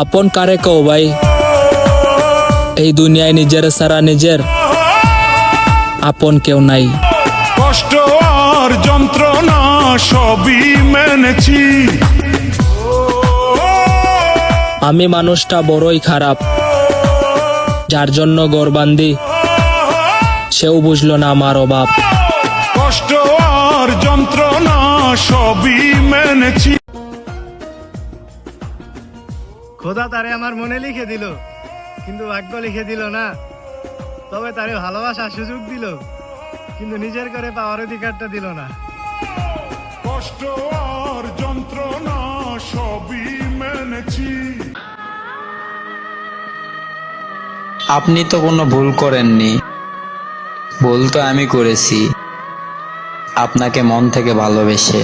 আপন কারে কও ভাই, এই দুনিয়ায় নিজের সারা নিজের আপন কেউ নাই। কষ্ট আর যন্ত্রণা সবই মেনেছি। আমি মানুষটা বড়ই খারাপ, যার জন্য গরবান্দি সেও বুঝলো না আমার অভাব। কষ্ট আর যন্ত্রণা সবই মেনেছি। খোদা তারে আমার মনে লিখে দিল, কিন্তু ভাগ্য লিখে দিল না। তবে তারে ভালোবাসার সুযোগ দিল, কিন্তু নিজের করে পাওয়ার অধিকারটা দিল না। কষ্ট আর যন্ত্রণা সবই মেনেছি। আপনি তো কোনো ভুল করেননি, ভুল তো আমি করেছি আপনাকে মন থেকে ভালোবেসে।